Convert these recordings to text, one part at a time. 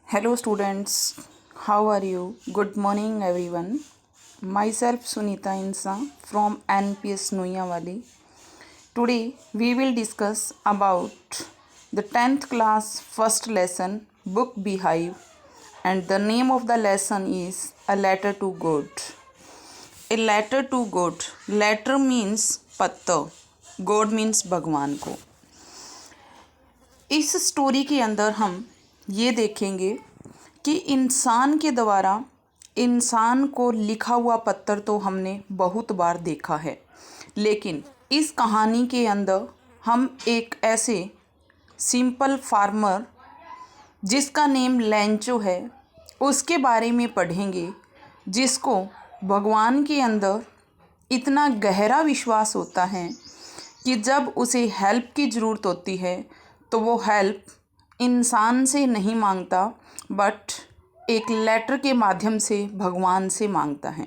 Hello students, how are you? Good morning everyone. Myself Sunita Insa from NPS Nuyawali. Today we will discuss about the 10th class first lesson book Beehive, and the name of the lesson is A Letter to God. A letter to God. Letter means पत्र, God means भगवान को। इस story के अंदर हम ये देखेंगे कि इंसान के द्वारा इंसान को लिखा हुआ पत्र तो हमने बहुत बार देखा है, लेकिन इस कहानी के अंदर हम एक ऐसे सिंपल फार्मर जिसका नेम लेंचो है उसके बारे में पढ़ेंगे, जिसको भगवान के अंदर इतना गहरा विश्वास होता है कि जब उसे हेल्प की ज़रूरत होती है तो वो हेल्प इंसान से नहीं मांगता बट एक लेटर के माध्यम से भगवान से मांगता है।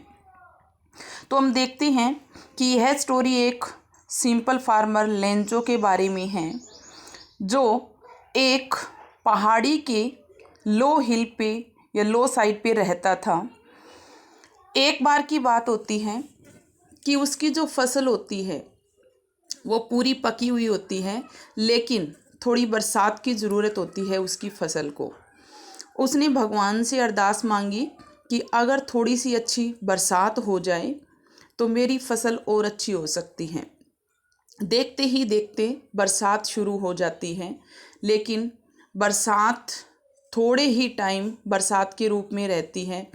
तो हम देखते हैं कि यह स्टोरी एक सिंपल फार्मर लेंचो के बारे में है, जो एक पहाड़ी के लो हिल पे या लो साइड पे रहता था। एक बार की बात होती है कि उसकी जो फसल होती है वो पूरी पकी हुई होती है, लेकिन थोड़ी बरसात की ज़रूरत होती है उसकी फसल को। उसने भगवान से अरदास मांगी कि अगर थोड़ी सी अच्छी बरसात हो जाए तो मेरी फसल और अच्छी हो सकती है। देखते ही देखते बरसात शुरू हो जाती है, लेकिन बरसात थोड़े ही टाइम बरसात के रूप में रहती है।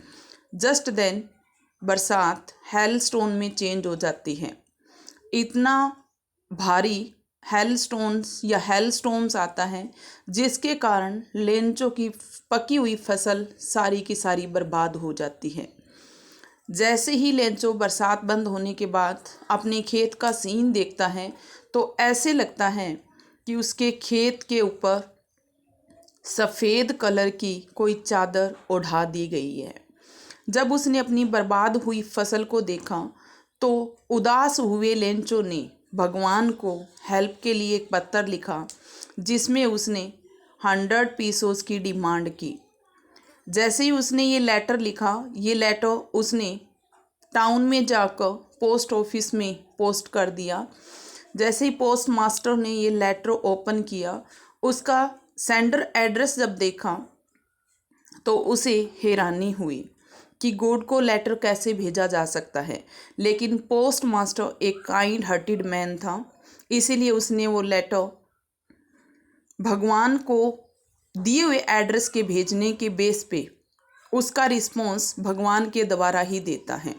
जस्ट देन बरसात हेलस्टोन में चेंज हो जाती है। इतना भारी हेलस्टोन्स या हेलस्टॉर्म्स आता है जिसके कारण लेंचो की पकी हुई फसल सारी की सारी बर्बाद हो जाती है। जैसे ही लेंचो बरसात बंद होने के बाद अपने खेत का सीन देखता है तो ऐसे लगता है कि उसके खेत के ऊपर सफ़ेद कलर की कोई चादर ओढ़ा दी गई है। जब उसने अपनी बर्बाद हुई फसल को देखा तो उदास हुए लेंचो ने भगवान को हेल्प के लिए एक पत्र लिखा, जिसमें उसने 100 पीसोस की डिमांड की। जैसे ही उसने ये लेटर लिखा, ये लेटर उसने टाउन में जाकर पोस्ट ऑफिस में पोस्ट कर दिया। जैसे ही पोस्ट मास्टर ने ये लेटर ओपन किया, उसका सेंडर एड्रेस जब देखा तो उसे हैरानी हुई कि गॉड को लेटर कैसे भेजा जा सकता है। लेकिन पोस्ट मास्टर एक काइंड हार्टेड मैन था, इसीलिए उसने वो लेटर भगवान को दिए हुए एड्रेस के भेजने के बेस पे उसका रिस्पॉन्स भगवान के द्वारा ही देता है।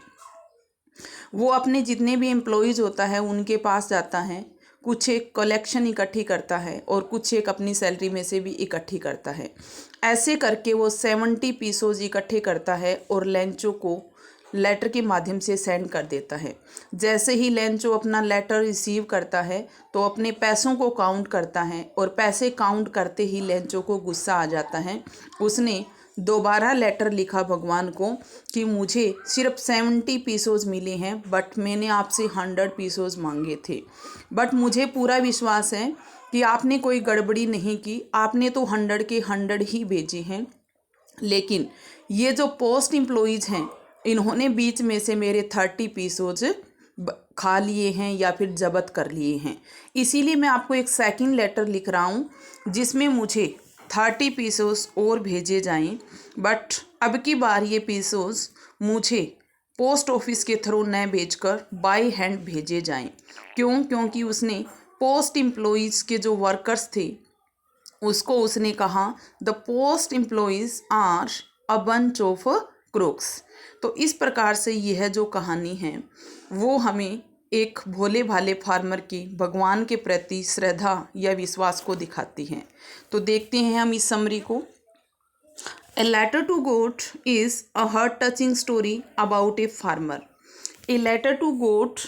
वो अपने जितने भी एम्प्लॉयज़ होता है उनके पास जाता है, कुछ एक कलेक्शन इकट्ठी करता है और कुछ एक अपनी सैलरी में से भी इकट्ठी करता है। ऐसे करके वो 70 पीसोज इकट्ठे करता है और लेंचो को लेटर के माध्यम से सेंड कर देता है। जैसे ही लेंचो अपना लेटर रिसीव करता है तो अपने पैसों को काउंट करता है और पैसे काउंट करते ही लेंचो को गुस्सा आ जाता है। उसने दोबारा लेटर लिखा भगवान को कि मुझे सिर्फ 70 पीसोज मिले हैं बट मैंने आपसे 100 पीसोज मांगे थे, बट मुझे पूरा विश्वास है कि आपने कोई गड़बड़ी नहीं की, आपने तो 100 के 100 ही भेजे हैं। लेकिन ये जो पोस्ट एम्प्लॉयज़ हैं इन्होंने बीच में से मेरे 30 पीसोज खा लिए हैं या फिर जब्त कर लिए हैं, इसीलिए मैं आपको एक सेकंड लेटर लिख रहा हूँ जिसमें मुझे 30 पीसोस और भेजे जाएं, बट अब की बार ये पीसोस मुझे पोस्ट ऑफिस के थ्रू न भेजकर बाय हैंड भेजे जाएं। क्योंकि उसने पोस्ट एम्प्लॉयज़ के जो वर्कर्स थे उसको उसने कहा the post employees are a bunch of crooks. तो इस प्रकार से यह जो कहानी है वो हमें एक भोले भाले फार्मर की भगवान के प्रति श्रद्धा या विश्वास को दिखाती हैं। तो देखते हैं हम इस समरी को। A letter to God is a heart touching story about a farmer. A letter to God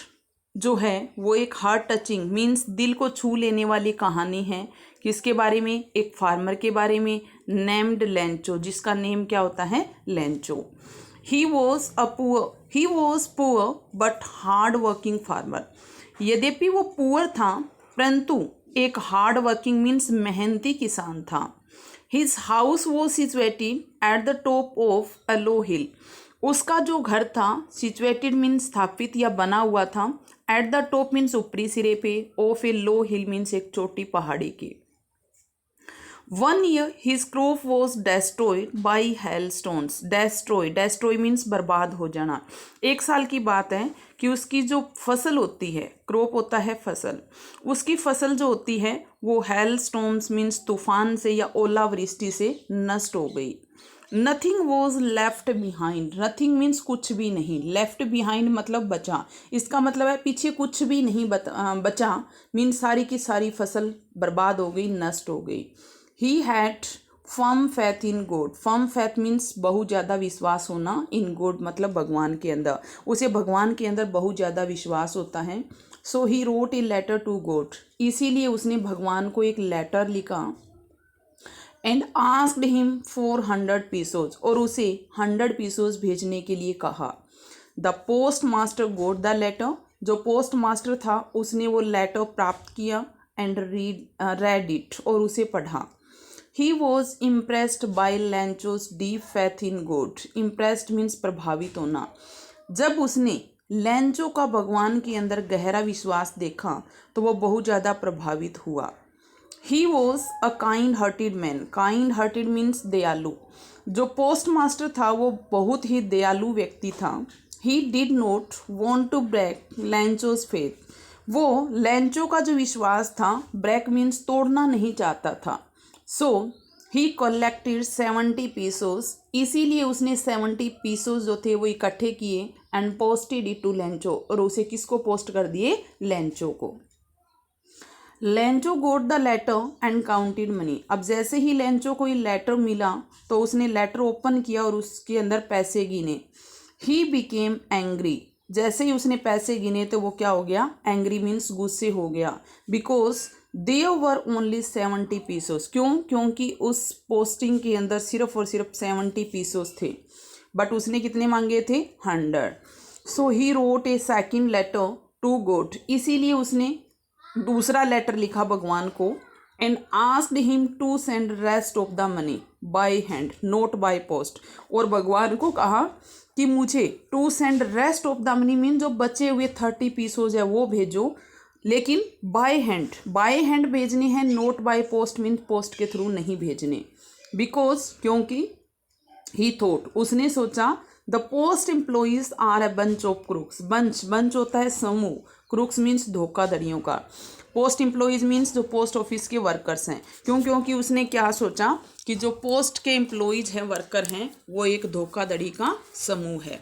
जो है वो एक हार्ट टचिंग मीन्स दिल को छू लेने वाली कहानी है। किसके बारे में? एक फार्मर के बारे में, नेम्ड लेंचो, जिसका नेम क्या होता है? Lencho. He was poor but hard working farmer. यद्यपि वो पुअर था परंतु एक हार्ड वर्किंग मीन्स मेहनती किसान था। His house was situated at the top of a low hill. उसका जो घर था, सिचुएटेड मीन्स स्थापित या बना हुआ था, एट द टॉप मीन्स ऊपरी सिरे पे, of A low hill means एक छोटी पहाड़ी की। 1 year his crop was destroyed by hailstones। destroy means बर्बाद हो जाना। 1 साल की बात है कि उसकी जो फसल होती है, क्रॉप होता है फसल, उसकी फसल जो होती है वो हेलस्टॉर्म्स मीन्स तूफान से या ओलावृष्टि से नष्ट हो गई। Nothing was left behind. Nothing means कुछ भी नहीं, लेफ्ट बिहाइंड मतलब बचा। इसका मतलब है पीछे कुछ भी नहीं बचा मीन्स सारी की सारी फसल बर्बाद हो गई, नष्ट हो गई। He had firm faith in God। firm faith means बहुत ज़्यादा विश्वास होना, in God मतलब भगवान के अंदर, उसे भगवान के अंदर बहुत ज़्यादा विश्वास होता है। So he wrote a letter to God। इसीलिए उसने भगवान को एक लेटर लिखा। And asked him for 100 pesos। और उसे 100 pesos भेजने के लिए कहा। The postmaster got the letter। जो पोस्ट मास्टर था उसने वो लेटर प्राप्त किया and read it और उसे पढ़ा। He was impressed by Lancho's deep faith in God। Impressed means प्रभावित होना। जब उसने लैंचो का भगवान के अंदर गहरा विश्वास देखा तो वो बहुत ज़्यादा प्रभावित हुआ। He was a kind hearted man। kind hearted means दयालु। जो पोस्ट मास्टर था वो बहुत ही दयालु व्यक्ति था। He did not want to break Lancho's faith। वो लैंचो का जो विश्वास था, ब्रेक मीन्स तोड़ना नहीं चाहता था। सो ही कलेक्टेड 70 pesos। इसीलिए उसने 70 pesos जो थे वो इकट्ठे किए and posted it to Lencho. और उसे किसको पोस्ट कर दिए? लैंचो को। Lencho got the letter and counted money. अब जैसे ही लैंचो को ये लेटर मिला तो उसने लेटर ओपन किया और उसके अंदर पैसे गिने। He became angry. जैसे ही उसने पैसे गिने तो वो क्या हो गया? एंग्री मीन्स गुस्से हो गया। Because there were only 70 pesos। क्यों? क्योंकि उस पोस्टिंग के अंदर सिर्फ और सिर्फ 70 pesos थे, बट उसने कितने मांगे थे? 100। So he wrote a second letter to God. इसीलिए उसने दूसरा लेटर लिखा भगवान को and asked him to send rest of the money by hand note by post. और भगवान को कहा कि मुझे to send rest of the money mean जो बचे हुए 30 pesos है वो भेजो, लेकिन बाय हैंड भेजने हैं, not by post mean post के थ्रू नहीं भेजने। बिकॉज क्योंकि ही थॉट उसने सोचा the post employees are a bunch of crooks. Bunch होता है समूह, क्रूक्स मीन्स धोखाधड़ियों का। पोस्ट एम्प्लॉइज मीन्स जो पोस्ट ऑफिस के वर्कर्स हैं। क्योंकि उसने क्या सोचा कि जो पोस्ट के एम्प्लॉइज हैं, वर्कर हैं, वो एक धोखाधड़ी का समूह है।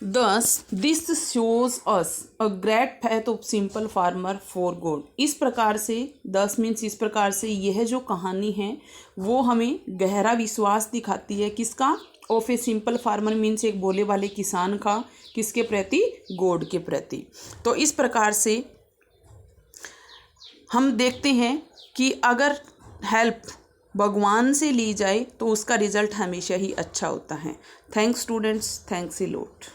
Thus, this shows us a great faith of simple farmer for God। इस प्रकार से thus means इस प्रकार से यह जो कहानी है वो हमें गहरा विश्वास दिखाती है। किसका? Of a simple farmer means एक भोले वाले किसान का। किसके प्रति? गॉड के प्रति। तो इस प्रकार से हम देखते हैं कि अगर हेल्प भगवान से ली जाए तो उसका रिजल्ट हमेशा ही अच्छा होता है। Thanks students, thanks a lot.